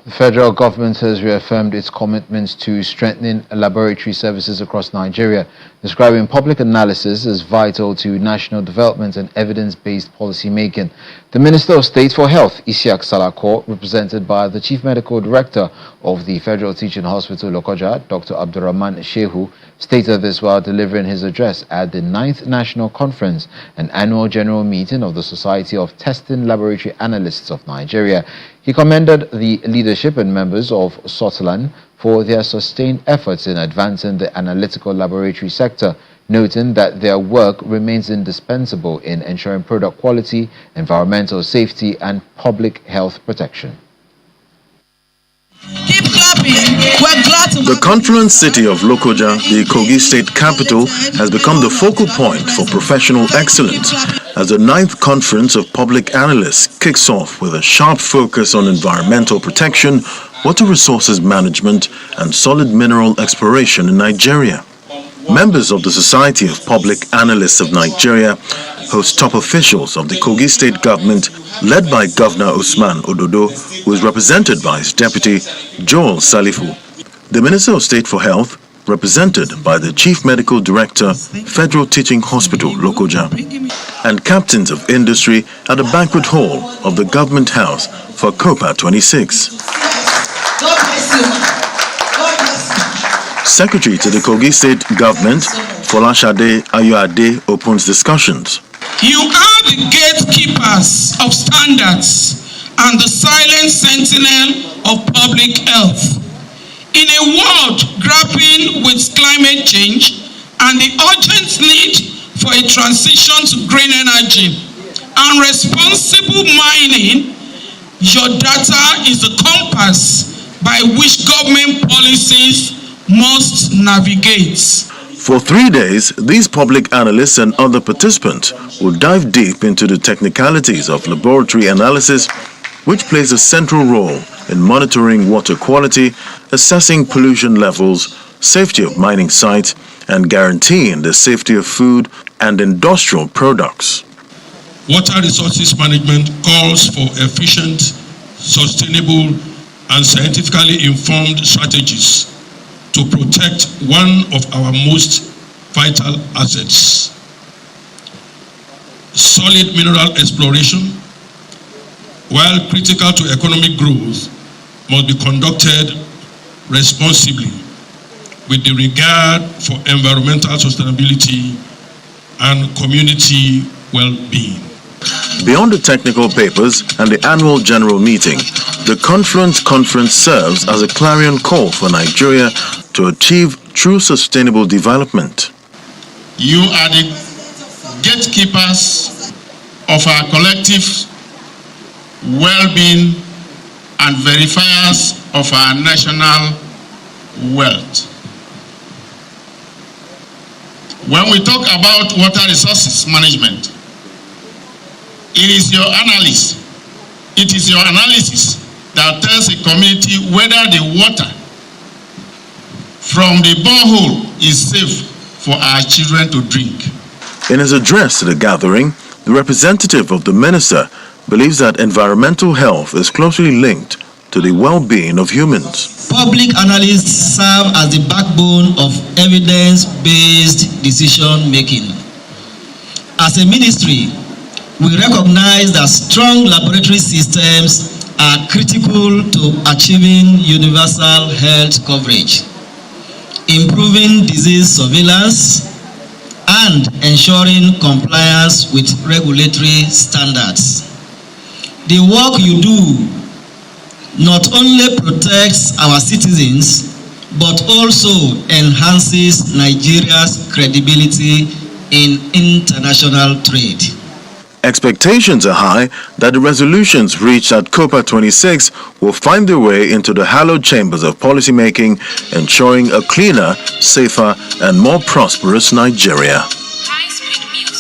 The federal government has reaffirmed its commitments to strengthening laboratory services across Nigeria, describing public analysis as vital to national development and evidence-based policy making. The Minister of State for Health, Isiaq Salako, represented by the Chief Medical Director of the Federal Teaching Hospital, Lokoja, Dr. Abdurrahman Shehu, stated this while delivering his address at the 9th National Conference and Annual General Meeting of the Society of Testing Laboratory Analysts of Nigeria. He commended the leadership and members of SOTLAN for their sustained efforts in advancing the analytical laboratory sector, noting that their work remains indispensable in ensuring product quality, environmental safety, and public health protection. Keep clapping. We're glad to The confluence city of Lokoja, the Kogi state capital, has become the focal point for professional excellence as the 9th Conference of Public Analysts kicks off with a sharp focus on environmental protection, water resources management, and solid mineral exploration in Nigeria. Members of the Society of Public Analysts of Nigeria host top officials of the Kogi state government, led by Governor Usman Ododo, who is represented by his deputy, Joel Salifu. The Minister of State for Health, represented by the Chief Medical Director, Federal Teaching Hospital, Lokoja, and captains of industry at the banquet hall of the Government House for COPA 26. Secretary to the Kogi State Government, Folashade Ayoade, opens discussions. You are the gatekeepers of standards and the silent sentinel of public health. In a world grappling with climate change and the urgent need for a transition to green energy and responsible mining, your data is the compass by which government policies must navigate. For 3 days, these public analysts and other participants will dive deep into the technicalities of laboratory analysis, which plays a central role in monitoring water quality, assessing pollution levels, safety of mining sites, and guaranteeing the safety of food and industrial products. Water resources management calls for efficient, sustainable, and scientifically informed strategies to protect one of our most vital assets. Solid mineral exploration, while critical to economic growth, must be conducted responsibly with the regard for environmental sustainability and community well-being. Beyond the technical papers and the annual general meeting, the conference serves as a clarion call for Nigeria to achieve true sustainable development. You are the gatekeepers of our collective well-being and verifiers of our national wealth. When we talk about water resources management, it is your analysis that tells a community whether the water from the borehole is safe for our children to drink. In his address to the gathering, the representative of the minister believes that environmental health is closely linked to the well-being of humans. Public analysts serve as the backbone of evidence-based decision-making. As a ministry, we recognize that strong laboratory systems are critical to achieving universal health coverage, improving disease surveillance, and ensuring compliance with regulatory standards. The work you do not only protects our citizens, but also enhances Nigeria's credibility in international trade. Expectations are high that the resolutions reached at COPA 26 will find their way into the hallowed chambers of policymaking, ensuring a cleaner, safer, and more prosperous Nigeria. High-speed music.